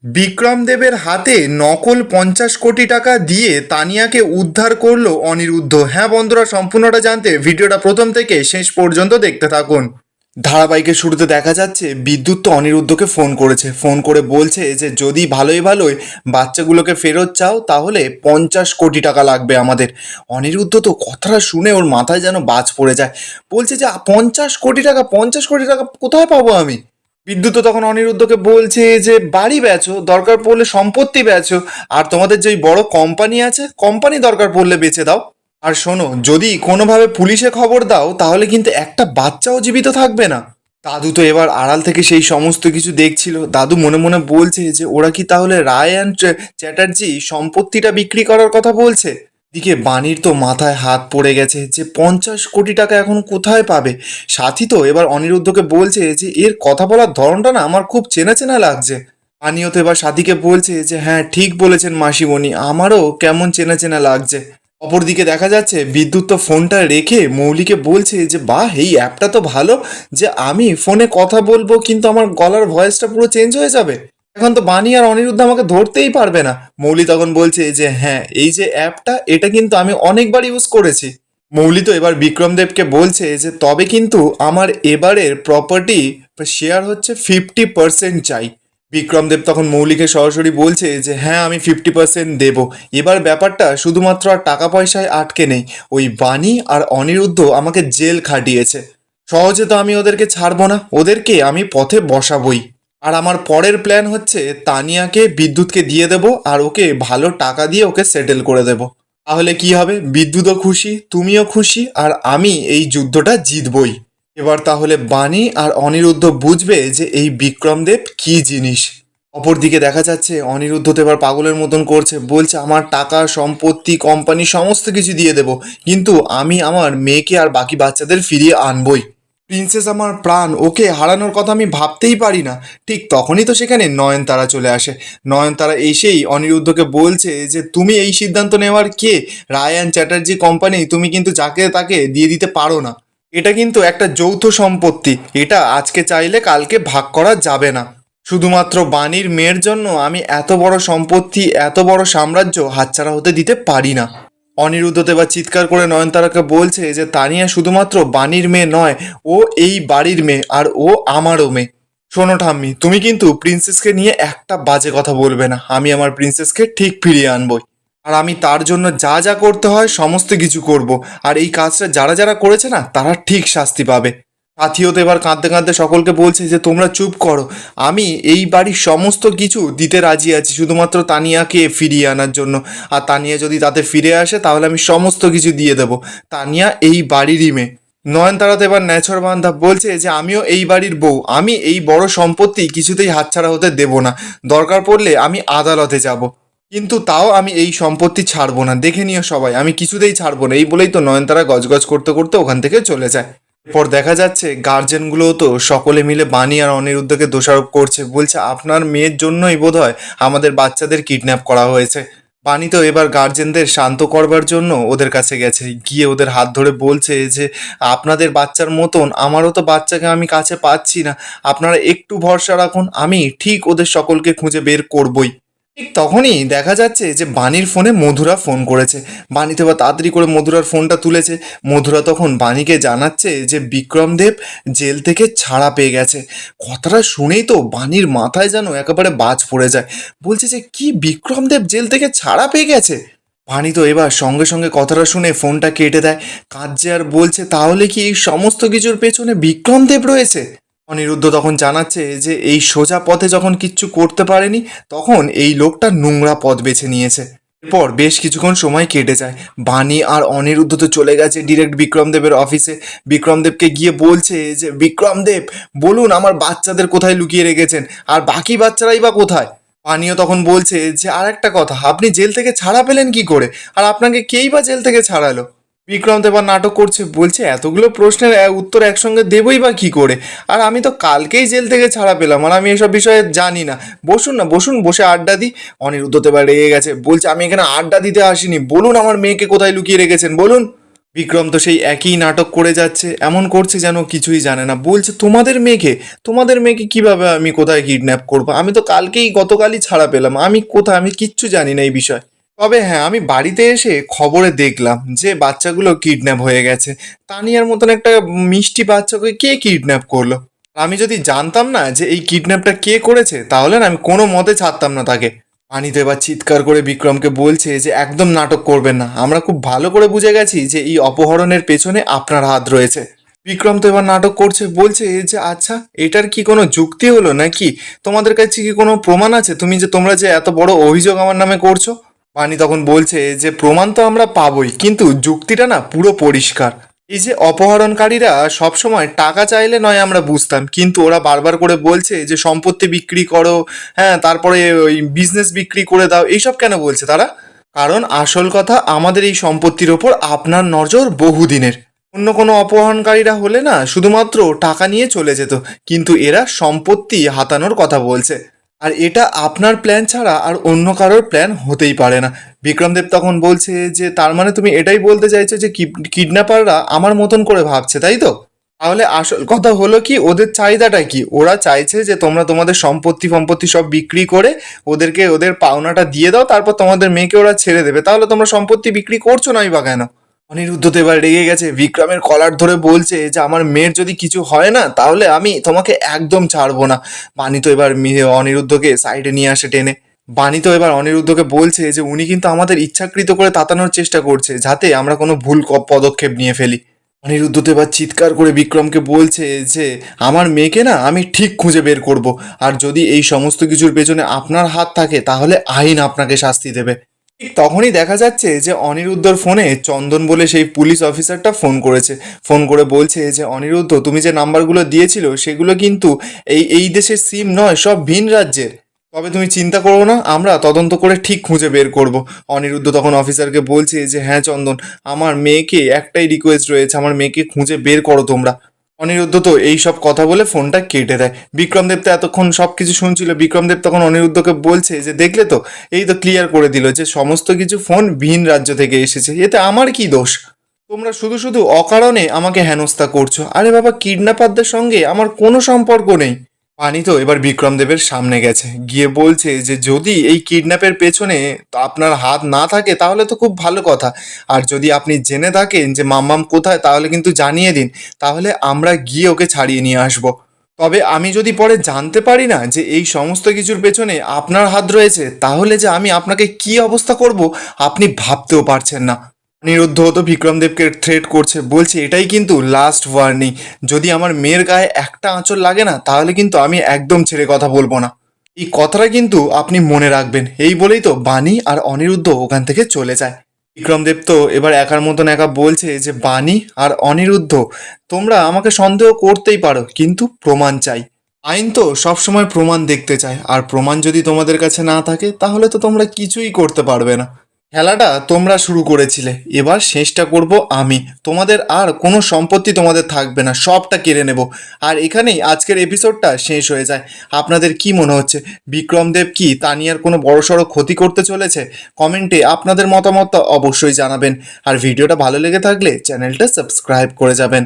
বিক্রম দেবের হাতে নকল 50 কোটি টাকা দিয়ে তানিয়াকে উদ্ধার করলো অনিরুদ্ধ। হ্যাঁ বন্ধুরা, সম্পূর্ণটা জানতে ভিডিওটা প্রথম থেকে শেষ পর্যন্ত দেখতে থাকুন। ধারাবাহিকের শুরুতে দেখা যাচ্ছে বিদ্যুৎ তো অনিরুদ্ধকে ফোন করেছে, ফোন করে বলছে যে যদি ভালোই ভালোই বাচ্চাগুলোকে ফেরত চাও তাহলে 50 কোটি টাকা লাগবে আমাদের। অনিরুদ্ধ তো কথাটা শুনে ওর মাথায় যেন বাজ পড়ে যায়, বলছে যে 50 কোটি টাকা, 50 কোটি টাকা কোথায় পাবো আমি? বিদ্যুৎ তো তখন অনিরুদ্ধকে বলছে যে বাড়ি বেচো, দরকার পড়লে সম্পত্তি বেচো, আর তোমাদের যেই বড় কোম্পানি আছে কোম্পানি দরকার পড়লে বেচে দাও। আর শোনো, যদি কোনোভাবে পুলিশে খবর দাও তাহলে কিন্তু একটা বাচ্চাও জীবিত থাকবে না। দাদু তো এবার আড়াল থেকে সেই সমস্ত কিছু দেখছিল। দাদু মনে মনে বলছে যে ওরা কি তাহলে রায় অ্যান্ড চ্যাটার্জি সম্পত্তিটা বিক্রি করার কথা বলছে? দিকে বাণীর তো মাথায় হাত পড়ে গেছে যে 50 কোটি টাকা এখন কোথায় পাবে। সাথী তো এবার অনিরুদ্ধকে বলছে যে এর কথা বলার ধরনটা না আমার খুব চেনা চেনা লাগছে। আনিও তো এবার সাথীকে বলছে যে হ্যাঁ ঠিক বলেছেন মাসিমণি, আমারও কেমন চেনা চেনা লাগছে। অপরদিকে দেখা যাচ্ছে বিদ্যুৎ তো ফোনটা রেখে মৌলিকে বলছে যে বাহ, এই অ্যাপটা তো ভালো, যে আমি ফোনে কথা বলবো কিন্তু আমার গলার ভয়েসটা পুরো চেঞ্জ হয়ে যাবে। এখন তো বানি আর অনিরুদ্ধ আমাকে ধরতেই পারবে না। মৌলি তখন বলছে যে হ্যাঁ, এই যে অ্যাপটা এটা কিন্তু আমি অনেকবার ইউজ করেছি। মৌলি তো এবার বিক্রমদেবকে বলছে যে তবে কিন্তু আমার এবারের প্রপার্টি শেয়ার হচ্ছে 50% চাই। বিক্রমদেব তখন মৌলিকে সরাসরি বলছে যে হ্যাঁ আমি 50% দেবো। এবার ব্যাপারটা শুধুমাত্র আর টাকা পয়সায় আটকে নেই, ওই বাণী আর অনিরুদ্ধ আমাকে জেল খাটিয়েছে। সহজে তো আমি ওদেরকে ছাড়বো না, ওদেরকে আমি পথে বসাবই। আর আমার পরের প্ল্যান হচ্ছে তানিয়াকে বিদ্যুৎকে দিয়ে দেব আর ওকে ভালো টাকা দিয়ে ওকে সেটেল করে দেব। তাহলে কি হবে, বিদ্যুৎও খুশি, তুমিও খুশি, আর আমি এই যুদ্ধটা জিতবই। এবার তাহলে বাণী আর অনিরুদ্ধ বুঝবে যে এই বিক্রমদেব কি জিনিস। অপরদিকে দেখা যাচ্ছে অনিরুদ্ধ তো এবার পাগলের মতন করছে, বলছে আমার টাকা সম্পত্তি কোম্পানি সমস্ত কিছু দিয়ে দেব, কিন্তু আমি আমার মেয়েকে আর বাকি বাচ্চাদের ফিরিয়ে আনবই। প্রিন্সেস আমার প্রাণ, ওকে হারানোর কথা আমি ভাবতেই পারি না। ঠিক তখনই তো সেখানে নয়নতারা চলে আসে। নয়নতারা এসেই অনিরুদ্ধকে বলছে যে তুমি এই সিদ্ধান্ত নেওয়ার কে? রায়ান চ্যাটার্জি কোম্পানি তুমি কিন্তু যাকে তাকে দিয়ে দিতে পারো না। এটা কিন্তু একটা যৌথ সম্পত্তি, এটা আজকে চাইলে কালকে ভাগ করা যাবে না। শুধুমাত্র বাণীর মেয়ের জন্য আমি এত বড় সম্পত্তি এত বড় সাম্রাজ্য হাতছাড়া হতে দিতে পারি না। অনিরুদ্ধ তো এবার চিৎকার করে নয়নতারাকে বলছে যে তানিয়া শুধুমাত্র বাণীর মেয়ে নয়, ও এই বাড়ির মেয়ে আর ও আমারও মেয়ে। শোনো ঠাম্মি, তুমি কিন্তু প্রিন্সেসকে নিয়ে একটা বাজে কথা বলবে না, আমি আমার প্রিন্সেসকে ঠিক ফিরিয়ে আনবই। আর আমি তার জন্য যা যা করতে হয় সমস্ত কিছু করব। আর এই কাজটা যারা যারা করেছে না তারা ঠিক শাস্তি পাবে। সাথীও তো এবার কাঁদতে কাঁদতে সকলকে বলছে যে তোমরা চুপ করো, আমি এই বাড়ির সমস্ত কিছু দিতে রাজি আছি শুধুমাত্র তানিয়াকে ফিরিয়ে আনার জন্য। আর তানিয়া যদি তাতে ফিরে আসে তাহলে আমি সমস্ত কিছু দিয়ে দেবো। তানিয়া এই বাড়িরই মেয়ে। নয়নতারা তো এবার ন্যাচর বান্ধা বলছে যে আমিও এই বাড়ির বউ, আমি এই বড় সম্পত্তি কিছুতেই হাতছাড়া হতে দেব না। দরকার পড়লে আমি আদালতে যাব, কিন্তু তাও আমি এই সম্পত্তি ছাড়বো না, দেখে নিও সবাই, আমি কিছুতেই ছাড়বো না। এই বলেই তো নয়নতারা গজগজ করতে করতে ওখান থেকে চলে যায়। এরপর দেখা যাচ্ছে গার্জেনগুলোও তো সকলে মিলে বাণী আর অনিরুদ্ধকে দোষারোপ করছে, বলছে আপনার মেয়ের জন্যই বোধহয় আমাদের বাচ্চাদের কিডন্যাপ করা হয়েছে। বাণী তো এবার গার্জেনদের শান্ত করবার জন্য ওদের কাছে গেছে, গিয়ে ওদের হাত ধরে বলছে যে আপনাদের বাচ্চার মতন আমারও তো বাচ্চাকে আমি কাছে পাচ্ছি না, আপনারা একটু ভরসা রাখুন, আমি ঠিক ওদের সকলকে খুঁজে বের করবই। ঠিক তখনই দেখা যাচ্ছে যে বাণীর ফোনে মধুরা ফোন করেছে। বাণী তো এবার তাড়াতাড়ি করে মধুরার ফোনটা তুলেছে। মধুরা তখন বাণীকে জানাচ্ছে যে বিক্রমদেব জেল থেকে ছাড়া পেয়ে গেছে। কথাটা শুনেই তো বাণীর মাথায় যেন একেবারে বাজ পড়ে যায়, বলছে যে কি, বিক্রমদেব জেল থেকে ছাড়া পেয়ে গেছে? বাণী তো এবার সঙ্গে সঙ্গে কথাটা শুনে ফোনটা কেটে দেয়, কাঁদছে আর বলছে তাহলে কি এই সমস্ত কিছুর পেছনে বিক্রমদেব রয়েছে? অনিরুদ্ধ তখন জানাচ্ছে যে এই সোজা পথে যখন কিচ্ছু করতে পারেনি তখন এই লোকটা নোংরা পথ বেছে নিয়েছে। এরপর বেশ কিছুক্ষণ সময় কেটে যায়। বাণী আর অনিরুদ্ধ তো চলে গেছে ডিরেক্ট বিক্রমদেবের অফিসে। বিক্রমদেবকে গিয়ে বলছে যে বিক্রমদেব বলুন আমার বাচ্চাদের কোথায় লুকিয়ে রেখেছেন, আর বাকি বাচ্চারাই বা কোথায়? বাণীও তখন বলছে যে আর একটা কথা, আপনি জেল থেকে ছাড়া পেলেন কি করে, আর আপনাকে কেই বা জেল থেকে ছাড়ালো? বিক্রম তো এবার নাটক করছে, বলছে এতগুলো প্রশ্নের উত্তর একসঙ্গে দেবই বা কি করে, আর আমি তো কালকেই জেল থেকে ছাড়া পেলাম, আর আমি এসব বিষয়ে জানি না। বসুন না, বসুন, বসে আড্ডা দিই। অনিরুদ্ধ তো এবার রেগে গেছে, বলছে আমি এখানে আড্ডা দিতে আসিনি, বলুন আমার মেয়েকে কোথায় লুকিয়ে রেখেছেন বলুন। বিক্রম তো সেই একই নাটক করে যাচ্ছে, এমন করছে যেন কিছুই জানে না। বলছে তোমাদের মেয়েকে কিভাবে আমি কোথায় কিডন্যাপ করবো? আমি তো গতকালই ছাড়া পেলাম, আমি কোথায়, আমি কিচ্ছু জানি না এই বিষয়ে। তবে হ্যাঁ, আমি বাড়িতে এসে খবরে দেখলাম যে বাচ্চাগুলো কিডন্যাপ হয়ে গেছে। তানিয়ার মতন একটা মিষ্টি বাচ্চাকে কে কিডন্যাপ করলো? আমি যদি জানতাম না যে এই কিডন্যাপটা কে করেছে, তাহলে না আমি কোনো মতে ছাড়তাম না তাকে। আনি তো এবার চিৎকার করে বিক্রমকে বলছে যে একদম নাটক করবেন না, আমরা খুব ভালো করে বুঝে গেছি যে এই অপহরণের পেছনে আপনার হাত রয়েছে। বিক্রম তো এবার নাটক করছে, বলছে যে আচ্ছা, এটার কি কোনো যুক্তি হলো নাকি? তোমাদের কাছে কি কোনো প্রমাণ আছে? তোমরা যে এত বড় অভিযোগ আমার নামে করছো? বানি তখন বলছে যে প্রমাণ তো আমরা পাবোই, কিন্তু যুক্তিটা না পুরো পরিষ্কার। এই যে অপহরণকারীরা সবসময় টাকা চাইলে নয় আমরা বুঝতাম, কিন্তু ওরা বারবার করে বলছে যে সম্পত্তি বিক্রি করো, হ্যাঁ, তারপরে ওই বিজনেস বিক্রি করে দাও, এইসব কেন বলছে তারা? কারণ আসল কথা, আমাদের এই সম্পত্তির ওপর আপনার নজর বহুদিনের। অন্য কোনো অপহরণকারীরা হলে না শুধুমাত্র টাকা নিয়ে চলে যেত, কিন্তু এরা সম্পত্তি হাতানোর কথা বলছে। আর এটা আপনার প্ল্যান ছাড়া আর অন্য কারোর প্ল্যান হতেই পারে না। বিক্রমদেব তখন বলছে যে তার মানে তুমি এটাই বলতে চাইছো যে কিডন্যাপাররা আমার মতন করে ভাবছে, তাই তো? তাহলে আসল কথা হলো কি, ওদের চাহিদাটা কি? ওরা চাইছে যে তোমরা তোমাদের সম্পত্তি সব বিক্রি করে ওদেরকে ওদের পাওনাটা দিয়ে দাও, তারপর তোমাদের মেয়েকে ওরা ছেড়ে দেবে। তাহলে তোমরা সম্পত্তি বিক্রি করছো নাই বা কেন? অনিরুদ্ধ তো এবার রেগে গেছে, বিক্রমের কলার ধরে বলছে যে আমার মেয়ের যদি কিছু হয় না, তাহলে আমি তোমাকে একদম ছাড়বো না। বানি তো এবার অনিরুদ্ধকে সাইডে নিয়ে আসে টেনে। বানি তো এবার অনিরুদ্ধকে বলছে যে উনি কিন্তু আমাদের ইচ্ছাকৃত করে তাতানোর চেষ্টা করছে, যাতে আমরা কোনো ভুল পদক্ষেপ নিয়ে ফেলি। অনিরুদ্ধ তো এবার চিৎকার করে বিক্রমকে বলছে যে আমার মেয়েকে না আমি ঠিক খুঁজে বের করব, আর যদি এই সমস্ত কিছুর পেছনে আপনার হাত থাকে তাহলে আইন আপনাকে শাস্তি দেবে। ঠিক তখনই দেখা যাচ্ছে যে অনিরুদ্ধর ফোনে চন্দন বলে সেই পুলিশ অফিসারটা ফোন করেছে। ফোন করে বলছে যে অনিরুদ্ধ, তুমি যে নাম্বারগুলো দিয়েছিল সেগুলো কিন্তু এই দেশের সিম নয়, সব ভিন রাজ্যের। তবে তুমি চিন্তা করো না, আমরা তদন্ত করে ঠিক খুঁজে বের করব। অনিরুদ্ধ তখন অফিসারকে বলছে যে হ্যাঁ চন্দন, আমার মেয়েকে একটাই রিকোয়েস্ট রয়েছে, আমার মেয়েকে খুঁজে বের করো তোমরা। অনিরুদ্ধ তো এই সব কথা বলে ফোনটা কেটে দেয়। বিক্রমদেব তো এতক্ষণ সব কিছু শুনছিল। বিক্রমদেব তখন অনিরুদ্ধকে বলছে যে দেখলে তো, এই তো ক্লিয়ার করে দিল যে সমস্ত কিছু ফোন ভিন রাজ্য থেকে এসেছে, এতে আমার কি দোষ? তোমরা শুধু শুধু অকারণে আমাকে হেনস্থা করছো। আরে বাবা, কিডন্যাপারদের সঙ্গে আমার কোনো সম্পর্ক নেই। পানি তো এবার বিক্রমদেবের সামনে গেছে, গিয়ে বলছে যে যদি এই কিডন্যাপের পেছনে আপনার হাত না থাকে তাহলে তো খুব ভালো কথা, আর যদি আপনি জেনে থাকেন যে মাম্মাম কোথায় তাহলে কিন্তু জানিয়ে দিন, তাহলে আমরা গিয়ে ওকে ছাড়িয়ে নিয়ে আসব। তবে আমি যদি পরে জানতে পারি না যে এই সমস্ত কিছুর পেছনে আপনার হাত রয়েছে, তাহলে যে আমি আপনাকে কি অবস্থা করব আপনি ভাবতেও পারছেন না। অনিরুদ্ধ তো বিক্রমদেবকে থ্রেট করছে, বলছে এটাই কিন্তু লাস্ট ওয়ার্নিং, যদি আমার মেয়ের গায়ে একটা আঁচড় লাগে না তাহলে কিন্তু আমি একদম ছেড়ে কথা বলবো না। এই কথাটা কিন্তু আপনি মনে রাখবেন। এই বলেই তো বানি আর অনিরুদ্ধ ওখান থেকে চলে যায়। বিক্রমদেব তো এবার একার মতন একা বলছে যে বানি আর অনিরুদ্ধ, তোমরা আমাকে সন্দেহ করতেই পারো, কিন্তু প্রমাণ চাই। আইন তো সবসময় প্রমাণ দেখতে চায়, আর প্রমাণ যদি তোমাদের কাছে না থাকে তাহলে তো তোমরা কিছুই করতে পারবে না। খেলাটা তোমরা শুরু করেছিলে, এবার শেষটা করব আমি। তোমাদের আর কোনো সম্পত্তি তোমাদের থাকবে না, সবটা কেড়ে নেব। আর এখানেই আজকের এপিসোডটা শেষ হয়ে যায়। আপনাদের কি মনে হচ্ছে, বিক্রমদেব কি তানিয়ার কোনো বড়সড় ক্ষতি করতে চলেছে? কমেন্টে আপনাদের মতামত অবশ্যই জানাবেন। আর ভিডিওটা ভালো লেগে থাকলে চ্যানেলটা সাবস্ক্রাইব করে যাবেন।